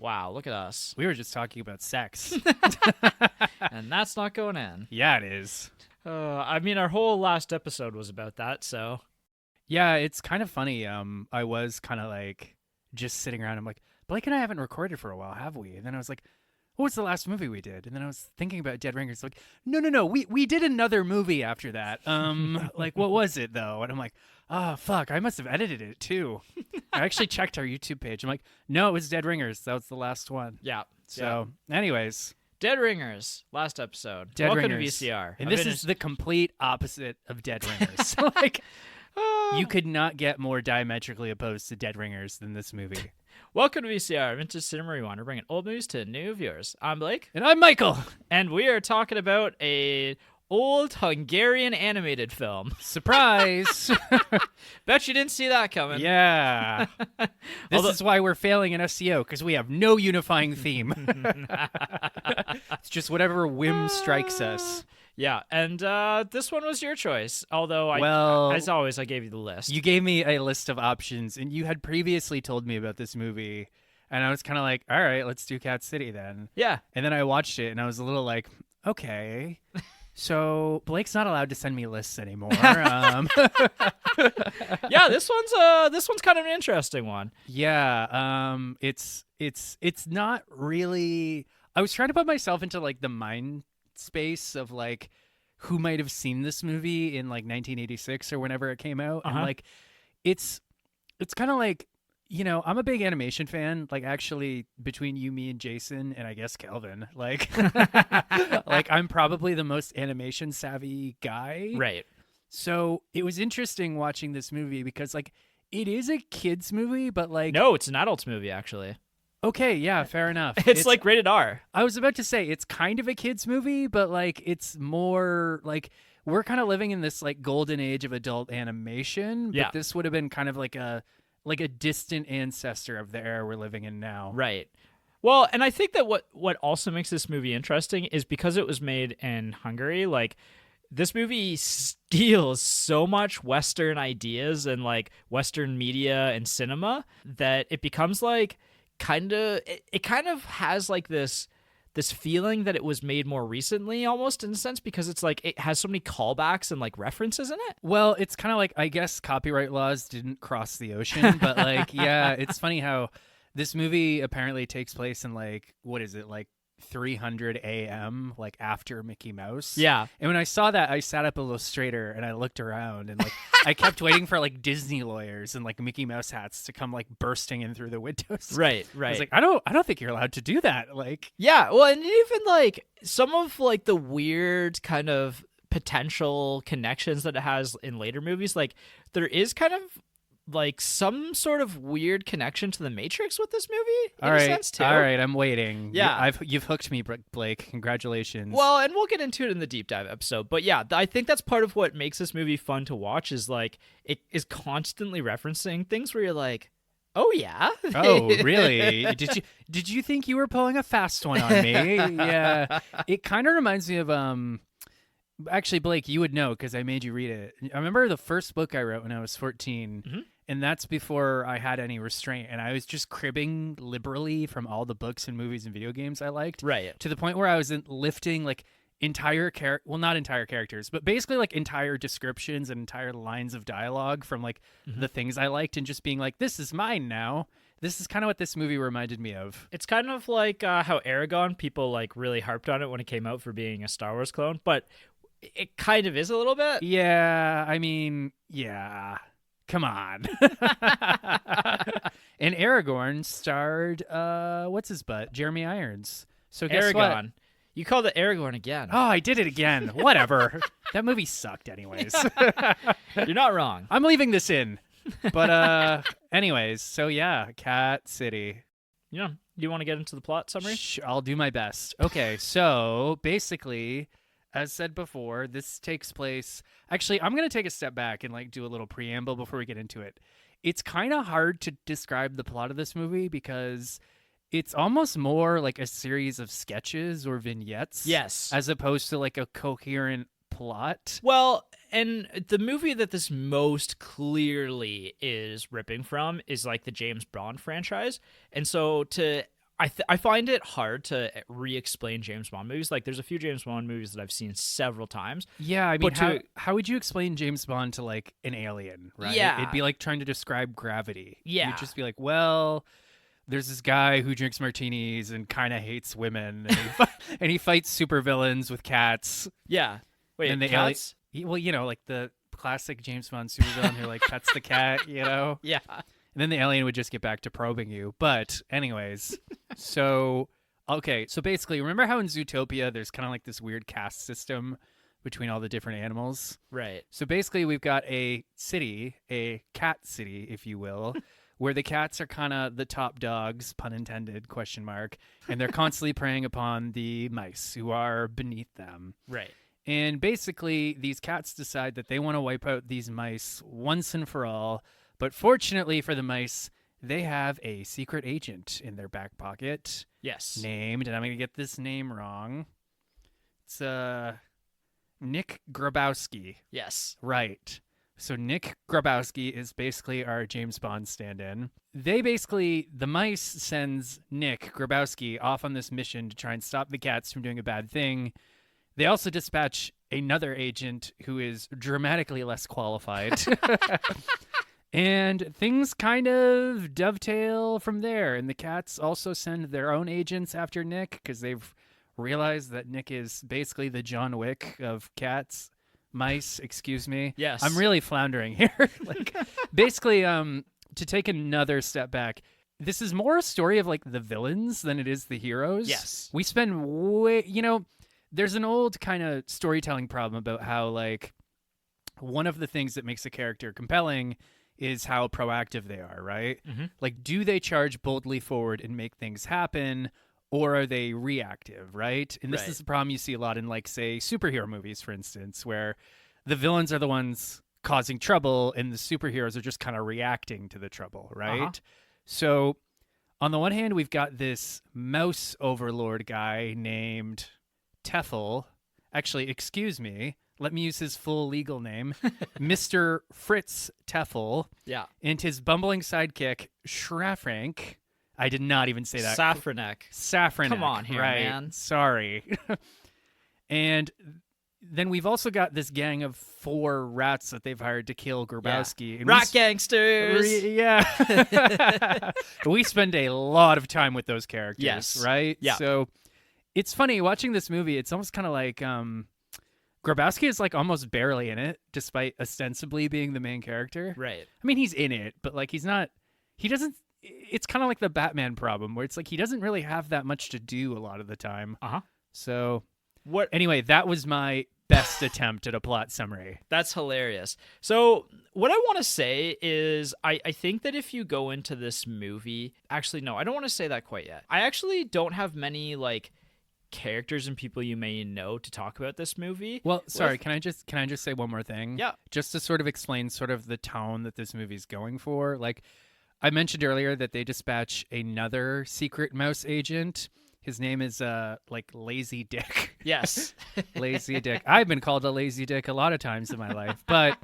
Wow, look at us. We were just talking about sex. And that's not going in. Yeah, it is. I mean, our whole last episode was about that, so. Yeah, it's kind of funny. I was kind of like just sitting around. I'm like, Blake and I haven't recorded for a while, have we? And then I was like, what was the last movie we did? And then I was thinking about Dead Ringers. Like, no. We did another movie after that. Like, what was it, though? And I'm like, oh, fuck. I must have edited it, too. I actually checked our YouTube page. I'm like, no, it was Dead Ringers. That was the last one. Yeah. So, anyways. Dead Ringers, last episode. Dead Welcome Ringers. to VCR. And this is the complete opposite of Dead Ringers. Like, you could not get more diametrically opposed to Dead Ringers than this movie. Welcome to VCR, Vintage Cinema Rewind. We're bringing old movies to new viewers. I'm Blake. And I'm Michael. And we are talking about a old Hungarian animated film. Surprise! Bet you didn't see that coming. Yeah. This is why we're failing in SEO, because we have no unifying theme. It's just whatever whim strikes us. Yeah, and this one was your choice. Although, as always, I gave you the list. You gave me a list of options, and you had previously told me about this movie, and I was kind of like, all right, let's do Cat City then. Yeah. And then I watched it, and I was a little like, okay. So Blake's not allowed to send me lists anymore. Yeah, this one's kind of an interesting one. Yeah, it's not really. I was trying to put myself into like the mind space of like who might have seen this movie in like 1986 or whenever it came out, and like it's kind of like, you know, I'm a big animation fan, like actually between you, me, and Jason, and I guess Kelvin, like like I'm probably the most animation savvy guy, right? So it was interesting watching this movie because like it is a kids movie, but like no, it's an adults movie actually. Okay, yeah, fair enough. It's like rated R. I was about to say it's kind of a kids movie, but like it's more like we're kind of living in this like golden age of adult animation. But this would have been kind of like a distant ancestor of the era we're living in now. Right. Well, and I think that what also makes this movie interesting is because it was made in Hungary, like this movie steals so much Western ideas and like Western media and cinema that it becomes like it kind of has like this feeling that it was made more recently, almost in a sense, because it's like it has so many callbacks and like references in it. Well, it's kind of like, I guess copyright laws didn't cross the ocean, but like, yeah, it's funny how this movie apparently takes place in like, what is it, like 300 a.m. like after Mickey Mouse. Yeah. And when I saw that, I sat up a little straighter and I looked around and like I kept waiting for like Disney lawyers and like Mickey Mouse hats to come like bursting in through the windows. Right. I was like, I don't think you're allowed to do that. Like, yeah, well, and even like some of like the weird kind of potential connections that it has in later movies, like there is kind of like some sort of weird connection to the Matrix with this movie in a sense too. All right, I'm waiting. Yeah. You've hooked me, Blake. Congratulations. Well, and we'll get into it in the deep dive episode. But yeah, I think that's part of what makes this movie fun to watch is like it is constantly referencing things where you're like, oh yeah. Oh, really? Did you think you were pulling a fast one on me? Yeah. It kind of reminds me of actually, Blake, you would know because I made you read it. I remember the first book I wrote when I was 14, and that's before I had any restraint, and I was just cribbing liberally from all the books and movies and video games I liked. Right. To the point where I was lifting like entire not entire characters, but basically like entire descriptions and entire lines of dialogue from like the things I liked and just being like, this is mine now. This is kind of what this movie reminded me of. It's kind of like how Aragon, people like really harped on it when it came out for being a Star Wars clone, but it kind of is a little bit. Yeah, I mean, yeah. Come on. And Aragorn starred, what's his butt? Jeremy Irons. So guess Aragon. what? You called it Aragorn again. Oh, I did it again. Whatever. That movie sucked anyways. You're not wrong. I'm leaving this in. But anyways, so yeah, Cat City. Yeah. You want to get into the plot summary? I'll do my best. Okay, so basically, as said before, this takes place... Actually, I'm going to take a step back and like do a little preamble before we get into it. It's kind of hard to describe the plot of this movie because it's almost more like a series of sketches or vignettes. Yes. As opposed to like a coherent plot. Well, and the movie that this most clearly is ripping from is like the James Bond franchise. And so to I find it hard to re-explain James Bond movies. Like, there's a few James Bond movies that I've seen several times. Yeah, I mean, But how would you explain James Bond to like an alien, right? Yeah. It'd be like trying to describe gravity. Yeah. You'd just be like, well, there's this guy who drinks martinis and kind of hates women, and and he fights supervillains with cats. Yeah. Wait, and the cats? Well, you know, like the classic James Bond supervillain who like pets the cat, you know? Yeah. And then the alien would just get back to probing you. But anyways, so basically, remember how in Zootopia there's kind of like this weird caste system between all the different animals? Right. So basically, we've got a city, a cat city, if you will, where the cats are kind of the top dogs, pun intended, question mark, and they're constantly preying upon the mice who are beneath them. Right. And basically, these cats decide that they want to wipe out these mice once and for all. But fortunately for the mice, they have a secret agent in their back pocket. Yes. Named, and I'm going to get this name wrong. It's Nick Grabowski. Yes. Right. So Nick Grabowski is basically our James Bond stand-in. The mice sends Nick Grabowski off on this mission to try and stop the cats from doing a bad thing. They also dispatch another agent who is dramatically less qualified. And things kind of dovetail from there. And the cats also send their own agents after Nick because they've realized that Nick is basically the John Wick of mice, excuse me. Yes. I'm really floundering here. Basically, to take another step back, this is more a story of like the villains than it is the heroes. Yes. We spend there's an old kind of storytelling problem about how like one of the things that makes a character compelling is how proactive they are, right? Mm-hmm. Like, do they charge boldly forward and make things happen, or are they reactive, right? And this is the problem you see a lot in, like, say, superhero movies, for instance, where the villains are the ones causing trouble and the superheroes are just kind of reacting to the trouble, right? Uh-huh. So, on the one hand, we've got this mouse overlord guy named Tethel. Actually, excuse me. Let me use his full legal name, Mr. Fritz Teffel. Yeah. And his bumbling sidekick, Schrafrank. I did not even say that. Safranek. Come on here, right. man. Sorry. And then we've also got this gang of 4 rats that they've hired to kill Grabowski. Yeah. Rat gangsters. Yeah. We spend a lot of time with those characters, yes. right? Yeah. So it's funny, watching this movie, it's almost kind of like... Grabowski is like almost barely in it, despite ostensibly being the main character. Right. I mean, he's in it, but like it's kind of like the Batman problem where it's like he doesn't really have that much to do a lot of the time. Uh-huh. So anyway, that was my best attempt at a plot summary. That's hilarious. So what I want to say is I think that if you go into this movie, actually, no, I don't want to say that quite yet. I actually don't have many like characters and people you may know to talk about this movie. Well, sorry, can I just say one more thing? Yeah. Just to sort of explain sort of the tone that this movie's going for. Like I mentioned earlier that they dispatch another secret mouse agent. His name is like Lazy Dick. Yes. Lazy Dick. I've been called a lazy dick a lot of times in my life, but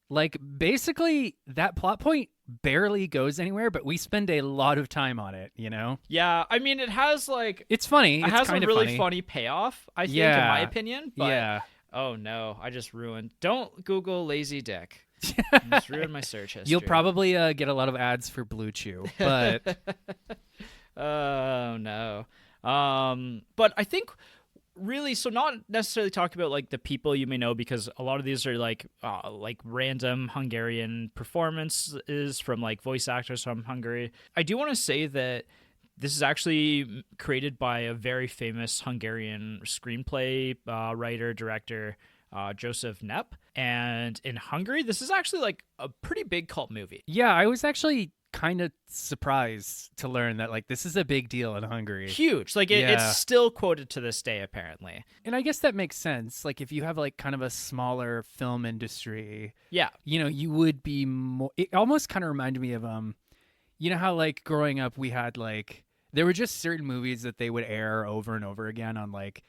like basically that plot point barely goes anywhere, but we spend a lot of time on it, you know? Yeah, I mean it has like it's funny. It has kind a of really funny payoff, I think, in my opinion. But yeah. Oh no, I just ruined. Don't Google lazy dick. I just ruined my search history. You'll probably get a lot of ads for Blue Chew, but oh no. But I think really, so not necessarily talk about like the people you may know, because a lot of these are like random Hungarian performances from like voice actors from Hungary. I do want to say that this is actually created by a very famous Hungarian screenplay writer, director, Joseph Nepp. And in Hungary, this is actually like a pretty big cult movie. Yeah, I was actually kind of surprised to learn that like this is a big deal in Hungary. Huge. Like it's still quoted to this day, apparently. And I guess that makes sense. Like if you have like kind of a smaller film industry, yeah, you know, you would be more. It almost kind of reminded me of you know how like growing up we had like there were just certain movies that they would air over and over again on like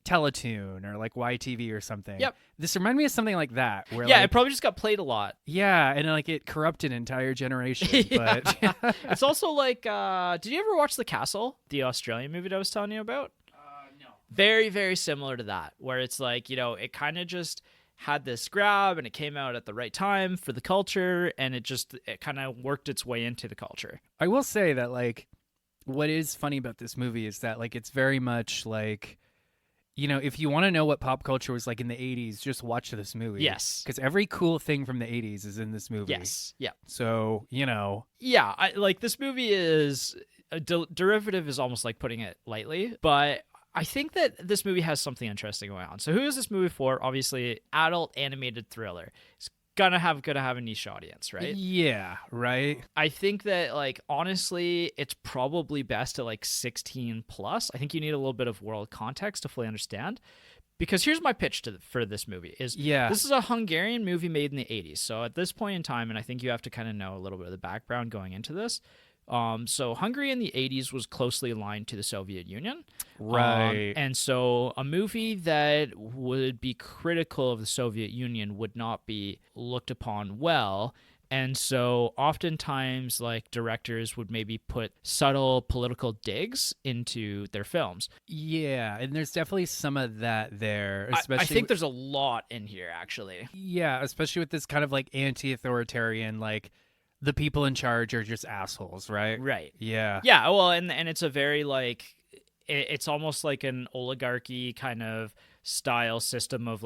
Teletoon or like YTV or something. Yep. This reminded me of something like that. Where Yeah, like, it probably just got played a lot. yeah, and like it corrupted an entire generation. But It's also like, did you ever watch The Castle, the Australian movie that I was telling you about? no. Very, very similar to that, where it's like, it kind of just had this grab and it came out at the right time for the culture, and it kind of worked its way into the culture. I will say that like what is funny about this movie is that like it's very much like, if you want to know what pop culture was like in the 80s, just watch this movie. Yes. Because every cool thing from the 80s is in this movie. Yes. Yeah. So, Yeah, this movie is a derivative is almost like putting it lightly, but I think that this movie has something interesting going on. So who is this movie for? Obviously, adult animated thriller. It's gonna have a niche audience, right? Yeah, right. I think that honestly, it's probably best at 16 plus. I think you need a little bit of world context to fully understand. Because here's my pitch for this movie is this is a Hungarian movie made in the 80s. So at this point in time, and I think you have to kind of know a little bit of the background going into this. So Hungary in the 80s was closely aligned to the Soviet Union. Right. And so a movie that would be critical of the Soviet Union would not be looked upon well. And so oftentimes directors would maybe put subtle political digs into their films. Yeah, and there's definitely some of that there. Especially I think there's a lot in here, actually. Yeah, especially with this kind of anti-authoritarian, the people in charge are just assholes, right? Right. Yeah. Yeah, well, and it's a very it's almost like an oligarchy kind of style system of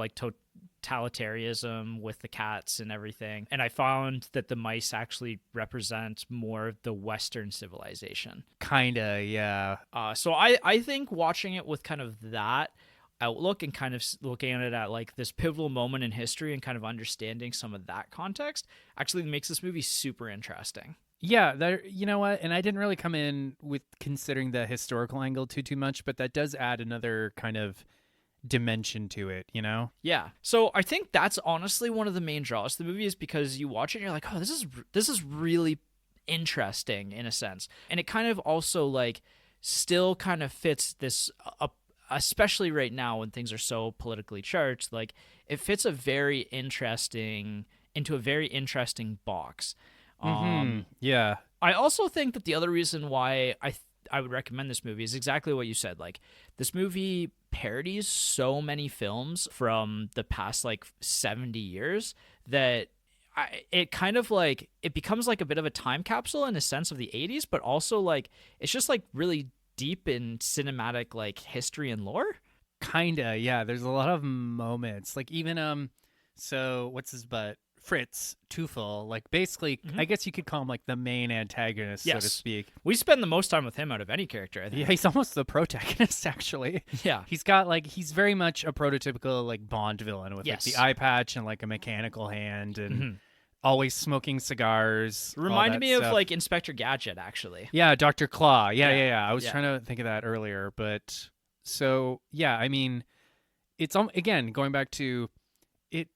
totalitarianism with the cats and everything. And I found that the mice actually represent more of the Western civilization. Kinda, yeah. So I think watching it with kind of that outlook and kind of looking at it at this pivotal moment in history and kind of understanding some of that context actually makes this movie super interesting. Yeah, you know what? And I didn't really come in with considering the historical angle too much, but that does add another kind of dimension to it, Yeah. So I think that's honestly one of the main draws to the movie is because you watch it and you're like, oh, this is really interesting in a sense. And it kind of also still kind of fits this especially right now when things are so politically charged, it fits into a very interesting box. Yeah. I also think that the other reason why I would recommend this movie is exactly what you said. This movie parodies so many films from the past 70 years that it kind of it becomes a bit of a time capsule in a sense of the 80s, but also it's just really deep in cinematic history and lore. Kinda, yeah. There's a lot of moments, even so what's his butt, Fritz Teufel, basically, I guess you could call him the main antagonist, Yes. so to speak. We spend the most time with him out of any character, I think. Yeah, he's almost the protagonist, actually. Yeah. He's got he's very much a prototypical Bond villain with Yes. the eye patch and a mechanical hand and always smoking cigars. Reminded me stuff. of Inspector Gadget, actually. Yeah, Dr. Claw. Yeah. I was Yeah. trying to think of that earlier, but so yeah, I mean, it's again going back to it.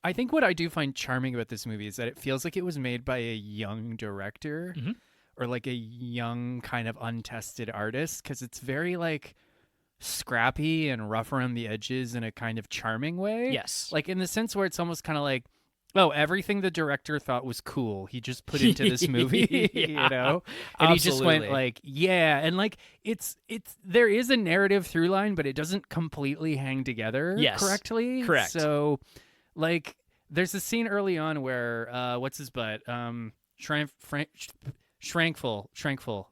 I think what I do find charming about this movie is that it feels like it was made by a young director or a young kind of untested artist, because it's very scrappy and rough around the edges in a kind of charming way. Yes. In the sense where it's almost kind of oh, everything the director thought was cool, he just put into this movie, Yeah, and he just went absolutely. yeah, and it's there is a narrative through line, but it doesn't completely hang together correctly. Correct. So, there's a scene early on where what's his butt, Shrankful.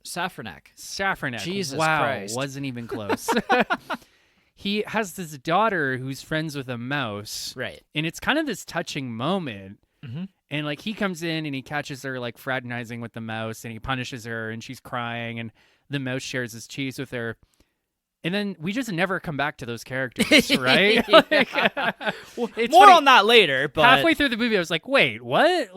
Safranek. Jesus wow, Christ. wasn't even close. He has this daughter who's friends with a mouse. Right. And it's kind of this touching moment. Mm-hmm. And he comes in and he catches her fraternizing with the mouse, and he punishes her and she's crying, and the mouse shares his cheese with her. And then we just never come back to those characters, right? Well, it's more funny. on that later, but Halfway through the movie, I was like, wait, what?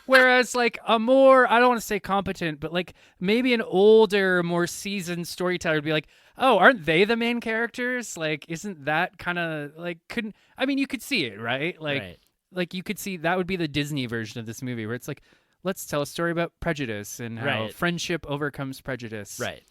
Whereas a more, I don't want to say competent, but maybe an older, more seasoned storyteller would be like, oh, aren't they the main characters? Isn't that kind of couldn't, I mean, you could see it, right? Right. You could see that would be the Disney version of this movie where it's let's tell a story about prejudice and how Right. friendship overcomes prejudice. Right.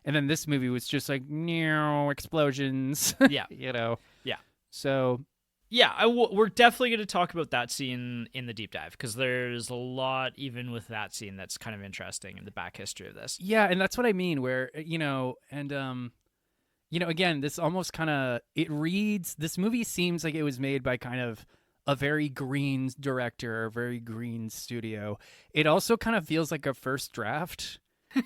And then this movie was just like, no explosions. Yeah. You know? Yeah. So. Yeah, we're definitely going to talk about that scene in the deep dive because there's a lot, even with that scene, that's kind of interesting in the back history of this. Yeah, and that's what I mean, where, again, this almost kind of, this movie seems like it was made by kind of a very green director, a very green studio. It also kind of feels like a first draft.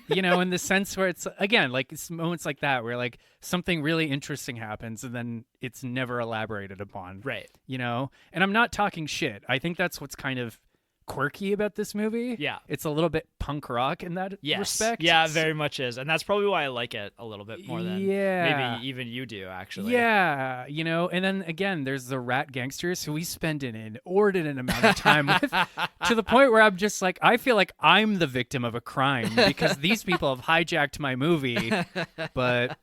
In the sense where it's, again, like it's moments like that where like something really interesting happens and then it's never elaborated upon. Right. And I'm not talking shit. I think that's what's kind of quirky about this movie. Yeah. It's a little bit punk rock in that respect. Yeah, it very much is. And that's probably why I like it a little bit more than maybe even you do, actually. Yeah, and then again, there's the rat gangsters who we spend an inordinate amount of time with, to the point where I'm just like, I feel like I'm the victim of a crime because these people have hijacked my movie. But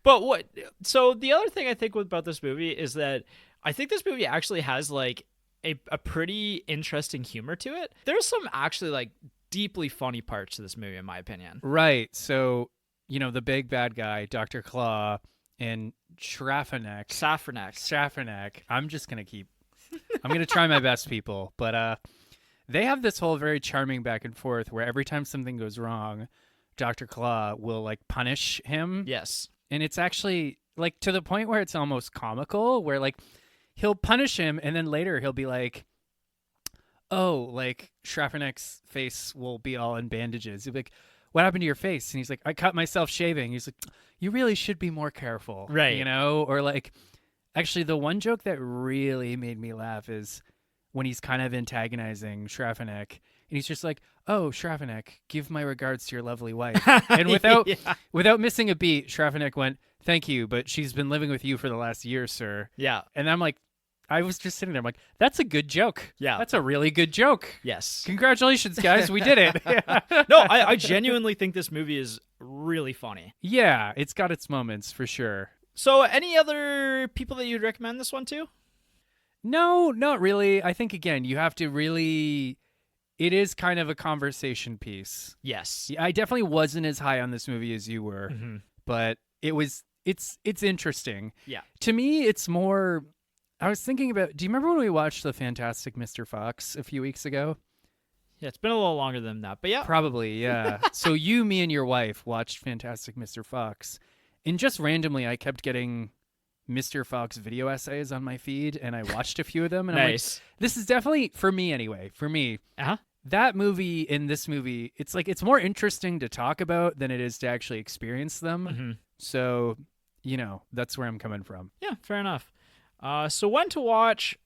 what? So the other thing I think about this movie is that I think this movie actually has like a pretty interesting humor to it. There's some actually like deeply funny parts to this movie, in my opinion. Right. So, the big bad guy, Dr. Claw, and Safranek. I'm going to try my best, people. But they have this whole very charming back and forth where every time something goes wrong, Dr. Claw will like punish him. Yes. And it's actually like to the point where it's almost comical, where like he'll punish him and then later he'll be like, oh, like Safranek's face will be all in bandages. He'll be like, what happened to your face? And he's like, I cut myself shaving. He's like, you really should be more careful. Right. Or like, actually the one joke that really made me laugh is when he's kind of antagonizing Safranek and he's just like, oh, Safranek, give my regards to your lovely wife. And without missing a beat, Safranek went, thank you, but she's been living with you for the last year, sir. Yeah. And I'm like, I was just sitting there. I'm like, that's a good joke. Yeah. That's a really good joke. Yes. Congratulations, guys. We did it. No, I genuinely think this movie is really funny. Yeah, it's got its moments for sure. So any other people that you'd recommend this one to? No, not really. I think, again, you have to really... It is kind of a conversation piece. Yes. I definitely wasn't as high on this movie as you were, but it's interesting. Yeah. To me, it's more... I was thinking about... Do you remember when we watched The Fantastic Mr. Fox a few weeks ago? Yeah, it's been a little longer than that, but yeah. Probably, yeah. So you, me, and your wife watched Fantastic Mr. Fox, and just randomly I kept getting Mr. Fox video essays on my feed, and I watched a few of them, and nice. I'm like, this is definitely, for me, that movie and this movie, it's like, it's more interesting to talk about than it is to actually experience them. So, that's where I'm coming from. Yeah, fair enough. So when to watch?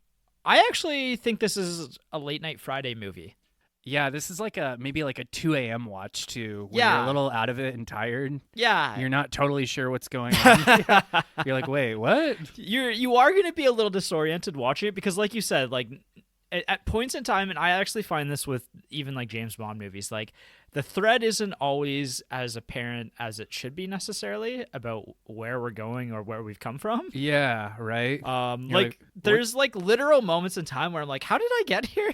I actually think this is a late night Friday movie. Yeah, this is like maybe like a 2 a.m. watch too. When Yeah. you're a little out of it and tired. Yeah. You're not totally sure what's going on. You're like, wait, what? You are going to be a little disoriented watching it because, like you said, like at points in time, and I actually find this with even like James Bond movies, like the thread isn't always as apparent as it should be necessarily about where we're going or where we've come from. Yeah, right. Like there's like literal moments in time where I'm like, how did I get here?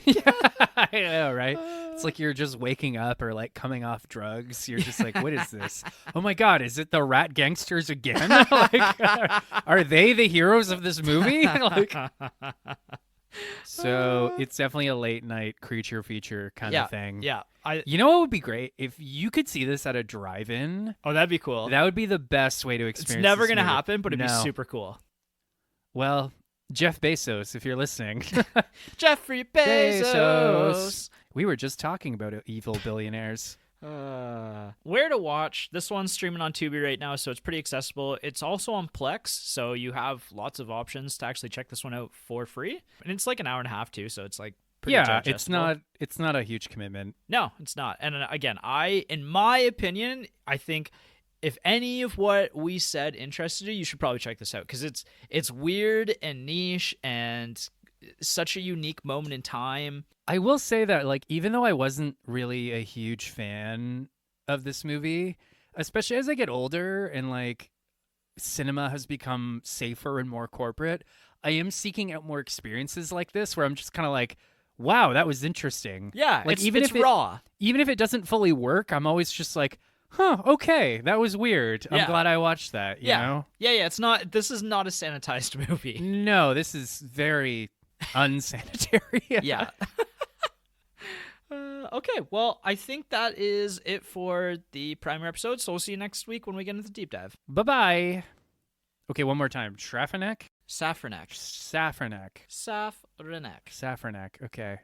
Yeah, right. It's like you're just waking up or like coming off drugs. You're just like, what is this? Oh my God, is it the rat gangsters again? Like, are they the heroes of this movie? Like, so it's definitely a late night creature feature kind of thing. Yeah. You know what would be great? If you could see this at a drive-in. Oh, that'd be cool. That would be the best way to experience It's never going to happen, but it'd be super cool. Well, Jeff Bezos, if you're listening. Jeffrey Bezos. We were just talking about evil billionaires. Where to watch? This one's streaming on Tubi right now, so it's pretty accessible. It's also on Plex, so you have lots of options to actually check this one out for free. And it's like an hour and a half too, so it's like pretty digestible. It's not a huge commitment. No, it's not. And again, in my opinion, I think if any of what we said interested you should probably check this out because it's weird and niche and such a unique moment in time. I will say that, like, even though I wasn't really a huge fan of this movie, especially as I get older and like cinema has become safer and more corporate, I am seeking out more experiences like this where I'm just kind of like, wow, that was interesting. Yeah, like it's raw. Even if it doesn't fully work, I'm always just like, Huh, okay. That was weird. I'm Yeah. glad I watched that, you know? Yeah, it's not, this is not a sanitized movie. No, this is very unsanitary. Yeah. Okay, well, I think that is it for the primer episode, so we'll see you next week when we get into the deep dive. Bye-bye. Okay, one more time. Safranek? Safranek. Safranek. Safranek. Safranek. Okay.